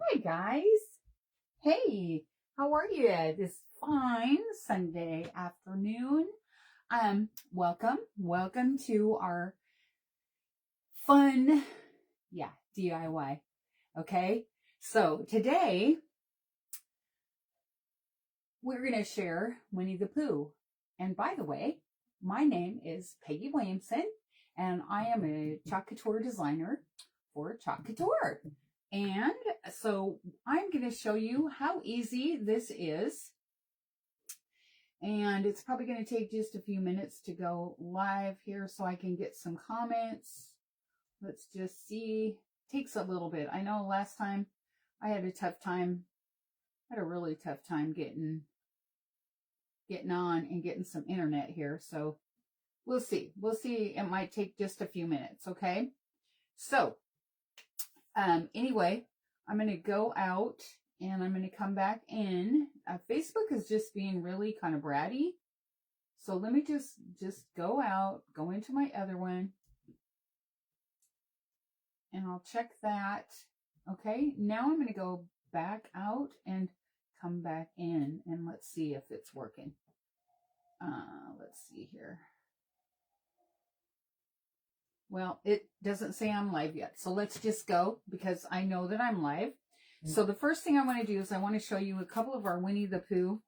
Hi guys. Hey, how are you this fine Sunday afternoon? Welcome to our fun, DIY. Okay, so today we're going to share Winnie the Pooh. And by the way, my name is Peggy Williamson, and I am a Chalk Couture designer for Chalk Couture. And so I'm going to show you how easy this is. And it's probably going to take just a few minutes to go live here so I can get some comments. Let's just see. Takes a little bit. I know last time I had a really tough time getting on and getting some internet here. So we'll see. It might take just a few minutes, okay? So anyway, I'm going to go out and I'm going to come back in. Facebook is just being really kind of bratty. So let me just go out, go into my other one, and I'll check that. Okay, now I'm going to go back out and come back in, and let's see if it's working. Let's see here. Well, it doesn't say I'm live yet, so let's just go because I know that I'm live. So the first thing I want to do is I want to show you a couple of our Winnie the Pooh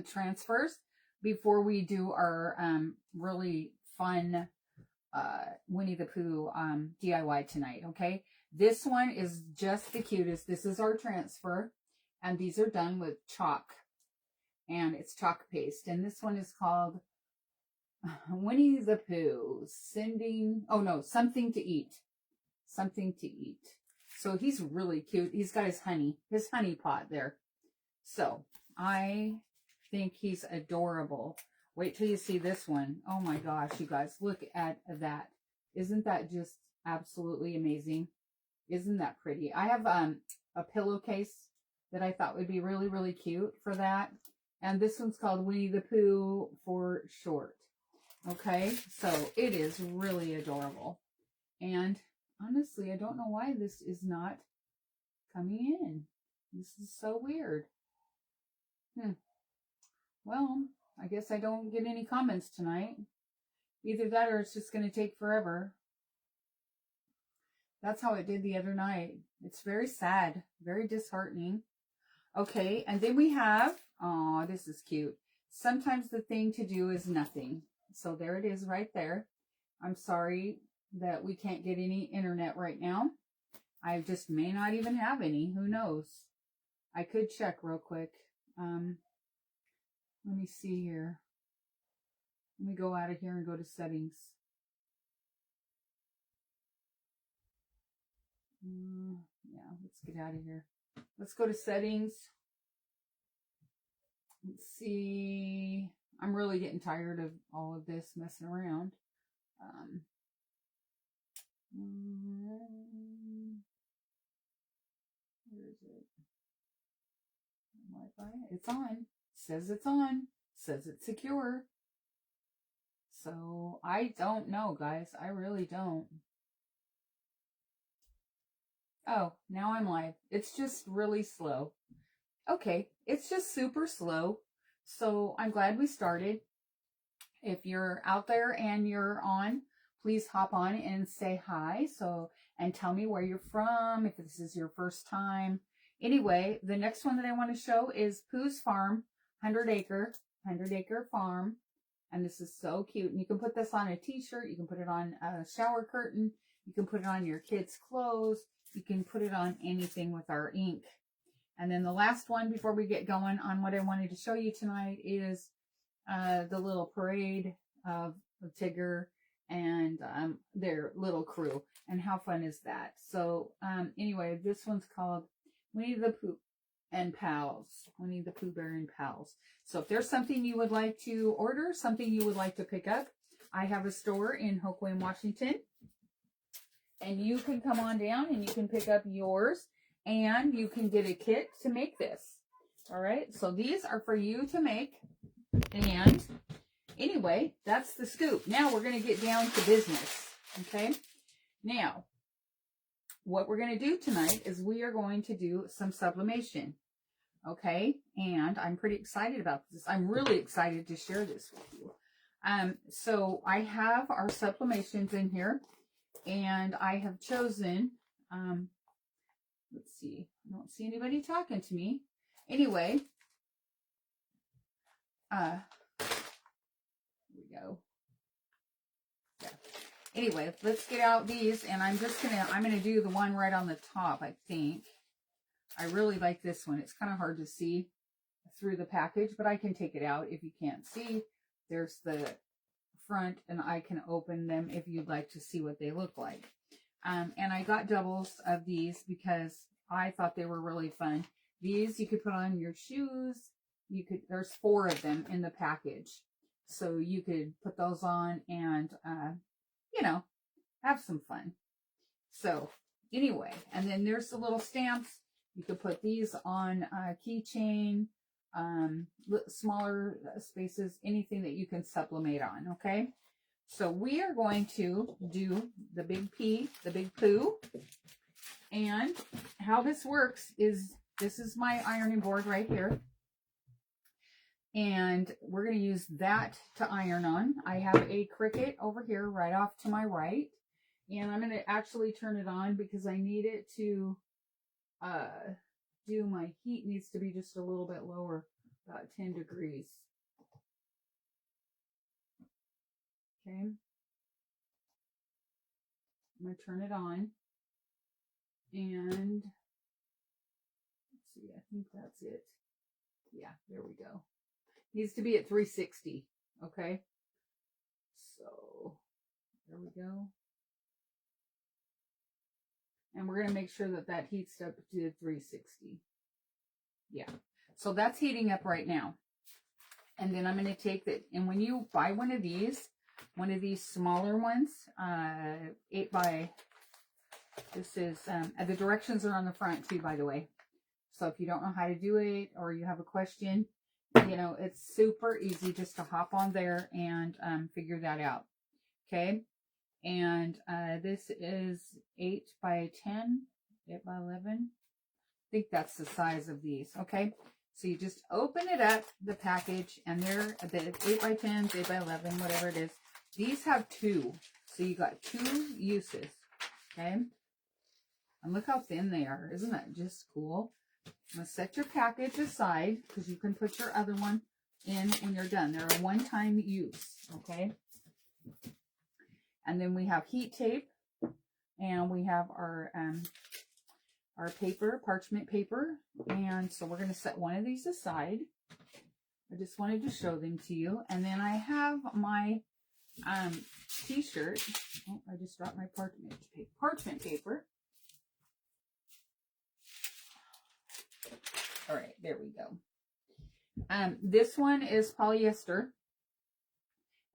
transfers before we do our really fun Winnie the Pooh DIY tonight, okay? This one is just the cutest. This is our transfer, and these are done with chalk, and it's chalk paste, and this one is called Winnie the Pooh something to eat. Something to eat. So he's really cute. He's got his honey pot there. So I think he's adorable. Wait till you see this one. Oh my gosh, you guys, look at that. Isn't that just absolutely amazing? Isn't that pretty? I have a pillowcase that I thought would be really, really cute for that. And this one's called Winnie the Pooh for short. Okay, so it is really adorable. And honestly, I don't know why this is not coming in. This is so weird. Well, I guess I don't get any comments tonight. Either that or it's just going to take forever. That's how it did the other night. It's very sad, very disheartening. Okay, and then we have, oh, this is cute. Sometimes the thing to do is nothing. So there it is right there. I'm sorry that we can't get any internet right now. I just may not even have any. Who knows? I could check real quick. Let me see here. Let me go out of here and go to settings. Yeah, let's get out of here. Let's go to settings. Let's see. I'm really getting tired of all of this messing around. Where is it? Wi-Fi. It's on. Says it's on. Says it's secure. So I don't know, guys. I really don't. Oh, now I'm live. It's just really slow. Okay, it's just super slow. So I'm glad we started. If you're out there and you're on, please hop on and say hi. And tell me where you're from, if this is your first time. Anyway, the next one that I want to show is Pooh's Farm, 100 acre farm. And this is so cute. And you can put this on a t-shirt. You can put it on a shower curtain. You can put it on your kids' clothes. You can put it on anything with our ink. And then the last one before we get going on what I wanted to show you tonight is the little parade of Tigger and their little crew. And how fun is that? So anyway, this one's called Winnie the Pooh and Pals. Winnie the Pooh Bear and Pals. So if there's something you would like to order, something you would like to pick up, I have a store in Hoquiam, Washington. And you can come on down and you can pick up yours. And you can get a kit to make this. All right. So these are for you to make. And anyway, that's the scoop. Now we're going to get down to business. Okay. Now, what we're going to do tonight is we are going to do some sublimation. Okay, and I'm pretty excited about this. I'm really excited to share this with you. So I have our sublimations in here, and I have chosen, let's see, I don't see anybody talking to me. Anyway, here we go. Yeah. Anyway, let's get out these, and I'm gonna do the one right on the top, I think. I really like this one. It's kind of hard to see through the package, but I can take it out if you can't see. There's the front, and I can open them if you'd like to see what they look like. And I got doubles of these because I thought they were really fun. These you could put on your shoes. There's 4 of them in the package. So you could put those on and, you know, have some fun. So anyway, and then there's the little stamps. You could put these on a keychain, smaller spaces, anything that you can sublimate on, okay? So we are going to do the big P, the big Pooh. And how this works is, this is my ironing board right here. And we're going to use that to iron on. I have a Cricut over here right off to my right. And I'm going to actually turn it on because I need it to my heat needs to be just a little bit lower, about 10 degrees. Okay. I'm going to turn it on. And let's see, I think that's it. Yeah, there we go. Needs to be at 360. Okay. So there we go. And we're going to make sure that that heats up to 360. Yeah. So that's heating up right now. And then I'm going to take that. And when you buy one of these smaller ones, 8 by, this is, the directions are on the front too, by the way. So if you don't know how to do it or you have a question, you know, it's super easy just to hop on there and figure that out. Okay. And this is 8 by 10, 8 by 11. I think that's the size of these. Okay. So you just open it up, the package, and they're the 8 by 10, 8 by 11, whatever it is. These have 2. So you got 2 uses. Okay. And look how thin they are. Isn't that just cool? I'm going to set your package aside because you can put your other one in when you're done. They're a one-time use. Okay. And then we have heat tape, and we have our paper, parchment paper. And so we're going to set one of these aside. I just wanted to show them to you. And then I have my t-shirt. Oh, I just dropped my parchment paper. All right, there we go. This one is polyester.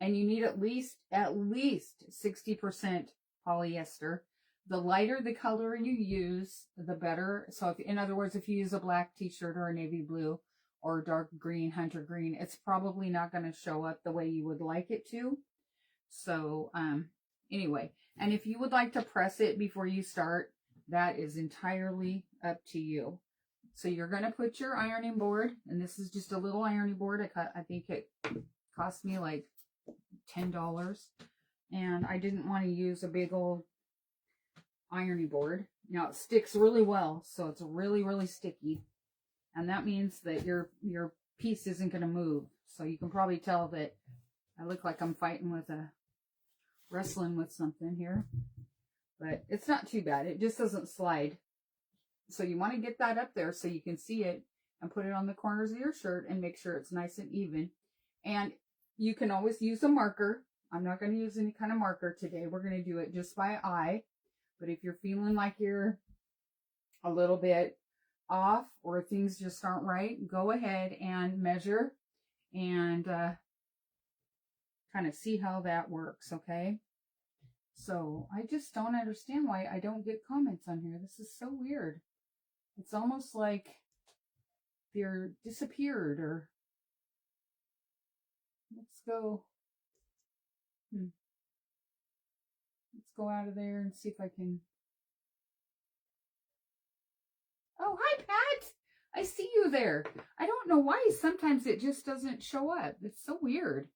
And you need at least 60% polyester. The lighter the color you use, the better. So if, in other words, if you use a black t-shirt or a navy blue or dark green, hunter green, it's probably not going to show up the way you would like it to. So anyway, and if you would like to press it before you start, that is entirely up to you. So you're going to put your ironing board, and this is just a little ironing board. I think it cost me like $10, and I didn't want to use a big old ironing board. Now it sticks really well, so it's really, really sticky, and that means that your piece isn't going to move. So you can probably tell that I look like I'm wrestling with something here, but it's not too bad. It just doesn't slide. So you want to get that up there so you can see it and put it on the corners of your shirt and make sure it's nice and even. And you can always use a marker. I'm not going to use any kind of marker today. We're going to do it just by eye. But if you're feeling like you're a little bit off or things just aren't right, go ahead and measure and kind of see how that works, okay? So I just don't understand why I don't get comments on here. This is so weird. It's almost like they're disappeared or... Let's go. Let's go out of there and see if I can Oh, hi, Pat. I see you there. I don't know why sometimes it just doesn't show up. It's so weird.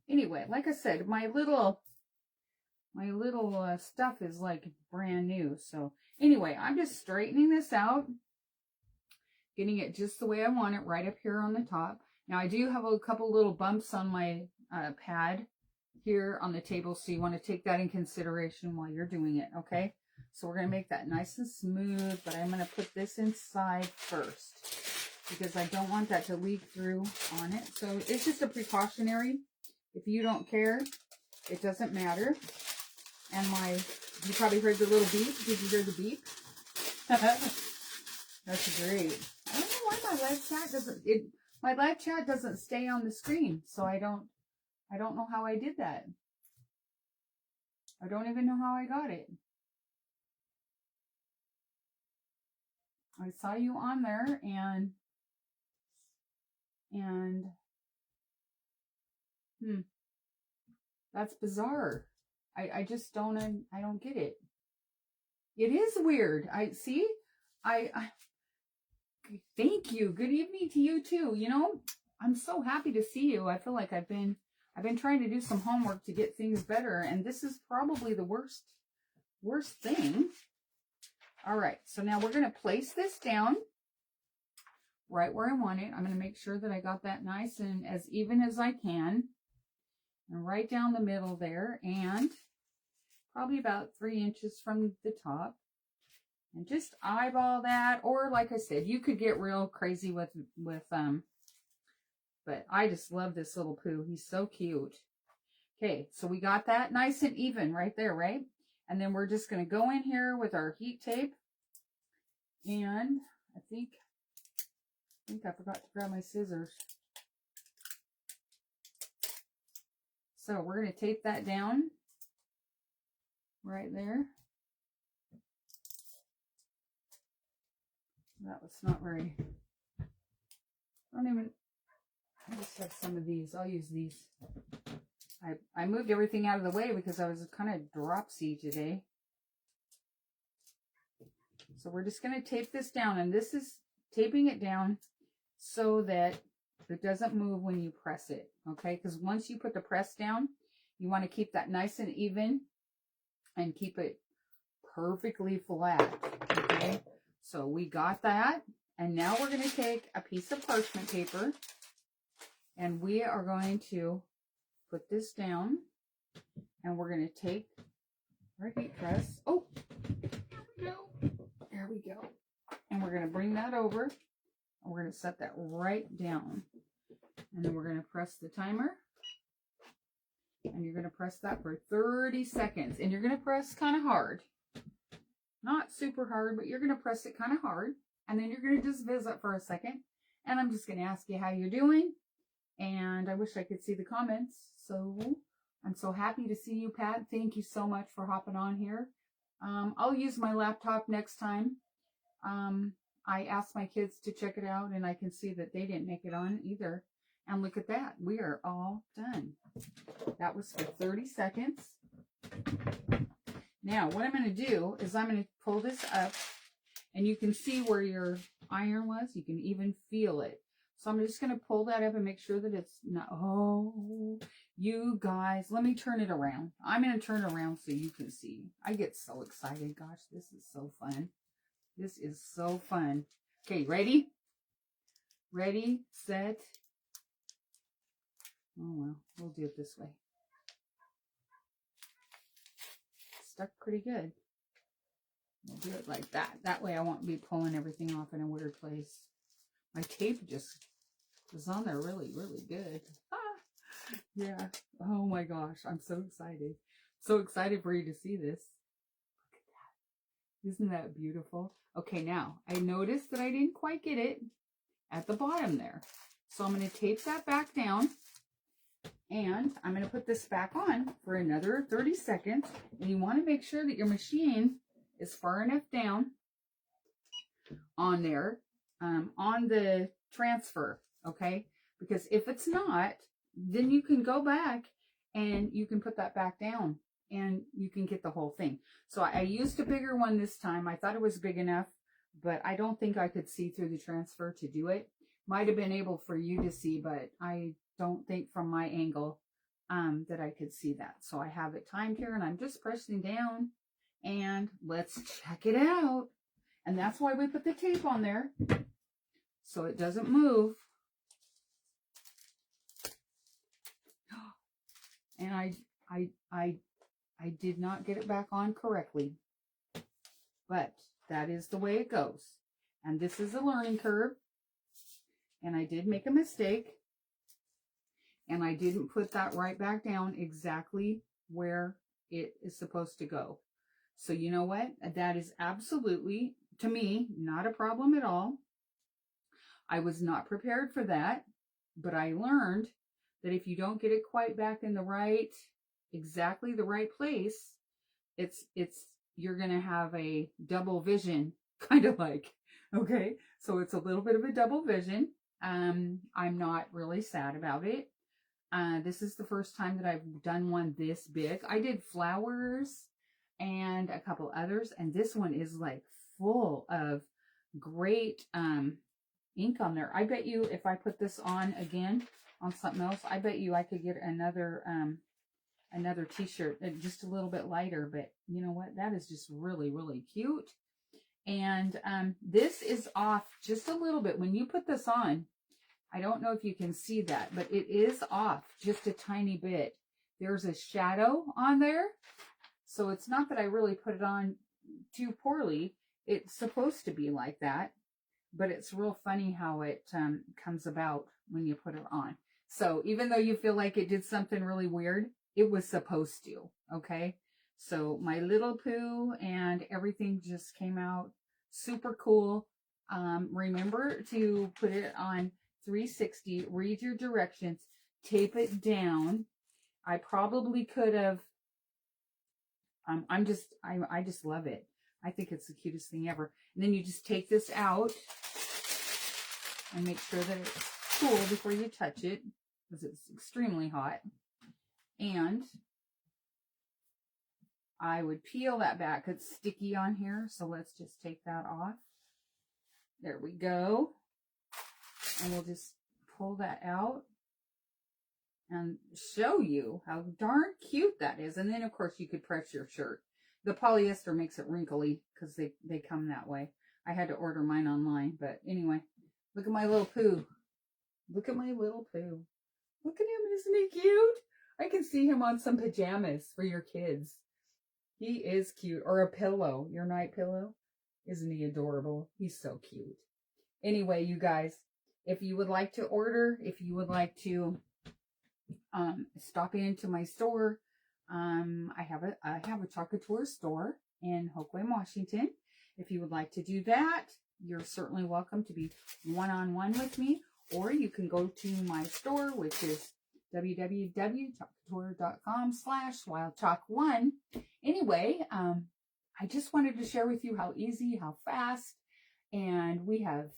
Anyway, like I said, my little stuff is like brand new. So anyway, I'm just straightening this out, getting it just the way I want it, right up here on the top. Now I do have a couple little bumps on my pad here on the table, so you want to take that in consideration while you're doing it, okay? So we're going to make that nice and smooth, but I'm going to put this inside first because I don't want that to leak through on it. So it's just a precautionary. If you don't care, it doesn't matter. And you probably heard the little beep. Did you hear the beep? That's great. I don't know why my live chat doesn't stay on the screen, so I don't know how I did that. I don't even know how I got it. I saw you on there and that's bizarre. I just don't get it. It is weird. I thank you. Good evening to you too. You know, I'm so happy to see you. I feel like I've been trying to do some homework to get things better, and this is probably the worst thing. All right, so now we're going to place this down right where I want it. I'm going to make sure that I got that nice and as even as I can. And right down the middle there, and probably about 3 inches from the top. And just eyeball that, or like I said, you could get real crazy with but I just love this little Pooh. He's so cute. Okay, so we got that nice and even right there, right? And then we're just going to go in here with our heat tape. And I think I forgot to grab my scissors. So we're going to tape that down right there. That was not very, I just have some of these. I'll use these. I moved everything out of the way because I was kind of dropsy today. So we're just going to tape this down, and this is taping it down so that it doesn't move when you press it, okay? Because once you put the press down, you want to keep that nice and even and keep it perfectly flat, okay? So we got that, and now we're going to take a piece of parchment paper, and we are going to put this down, and we're going to take our heat press. Oh, there we go. And we're going to bring that over, and we're going to set that right down. And then we're going to press the timer. And you're going to press that for 30 seconds. And you're going to press kind of hard. Not super hard, but you're going to press it kind of hard. And then you're going to just visit for a second. And I'm just going to ask you how you're doing. And I wish I could see the comments. So I'm so happy to see you, Pat. Thank you so much for hopping on here. I'll use my laptop next time. I asked my kids to check it out, and I can see that they didn't make it on either. And look at that. We are all done. That was for 30 seconds. Now, what I'm going to do is I'm going to pull this up, and you can see where your iron was. You can even feel it. So I'm just going to pull that up and make sure that it's not, oh, you guys, let me turn it around. I'm going to turn it around so you can see. I get so excited. Gosh, this is so fun. This is so fun. Okay, ready? Ready, set. Oh, well, we'll do it this way. Stuck pretty good. We'll do it like that. That way I won't be pulling everything off in a weird place. My tape just was on there really, really good. Ah, yeah. Oh my gosh. I'm so excited. So excited for you to see this. Look at that. Isn't that beautiful? Okay, now I noticed that I didn't quite get it at the bottom there. So I'm going to tape that back down. And I'm going to put this back on for another 30 seconds. And you want to make sure that your machine is far enough down on there, on the transfer, okay? Because if it's not, then you can go back and you can put that back down and you can get the whole thing. So I used a bigger one this time. I thought it was big enough, but I don't think I could see through the transfer to do it. Might have been able for you to see, but I don't think from my angle that I could see that. So I have it timed here, and I'm just pressing down, and let's check it out. And that's why we put the tape on there, so it doesn't move. And I did not get it back on correctly, but that is the way it goes. And this is a learning curve, and I did make a mistake, and I didn't put that right back down exactly where it is supposed to go. So you know what? That is absolutely, to me, not a problem at all. I was not prepared for that, but I learned that if you don't get it quite back in the right, exactly the right place, you're going to have a double vision, kind of like, okay? So it's a little bit of a double vision. I'm not really sad about it. This is the first time that I've done one this big. I did flowers and a couple others, and this one is like full of great ink on there. I bet you if I put this on again on something else, I bet you I could get another t-shirt just a little bit lighter. But you know what, that is just really, really cute. And this is off just a little bit. When you put this on, I don't know if you can see that, but it is off just a tiny bit. There's a shadow on there, so it's not that I really put it on too poorly. It's supposed to be like that, but it's real funny how it comes about when you put it on. So even though you feel like it did something really weird, it was supposed to, okay? So my little Pooh and everything just came out super cool. Remember to put it on 360, read your directions, tape it down. I probably could have, I just love it. I think it's the cutest thing ever. And then you just take this out and make sure that it's cool before you touch it, because it's extremely hot. And I would peel that back. It's sticky on here, so let's just take that off. There we go. And we'll just pull that out and show you how darn cute that is. And then, of course, you could press your shirt. The polyester makes it wrinkly because they come that way. I had to order mine online. But anyway, look at my little Pooh. Look at my little Pooh. Look at him. Isn't he cute? I can see him on some pajamas for your kids. He is cute. Or a pillow. Your night pillow. Isn't he adorable? He's so cute. Anyway, you guys, if you would like to order, if you would like to stop into my store, I have a chocolate tour store in Hoquiam, Washington. If you would like to do that, you're certainly welcome to be one-on-one with me, or you can go to my store, which is www.chocolatetour.com/wildchalk1. Anyway, I just wanted to share with you how easy, how fast, and we have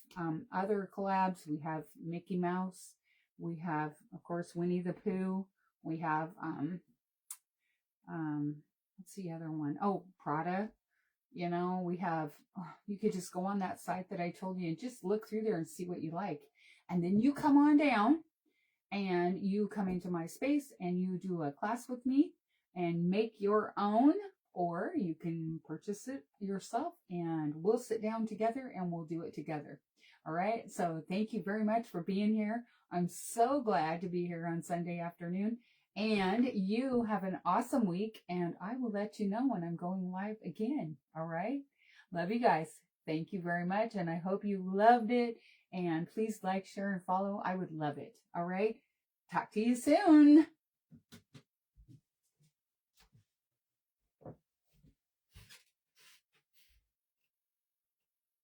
other collabs. We have Mickey Mouse. We have, of course, Winnie the Pooh. We have, what's the other one? Oh, Prada. You know, we have, you could just go on that site that I told you and just look through there and see what you like. And then you come on down and you come into my space and you do a class with me and make your own, or you can purchase it yourself and we'll sit down together and we'll do it together. All right. So thank you very much for being here. I'm so glad to be here on Sunday afternoon, and you have an awesome week, and I will let you know when I'm going live again. All right. Love you guys. Thank you very much. And I hope you loved it, and please like, share, and follow. I would love it. All right. Talk to you soon.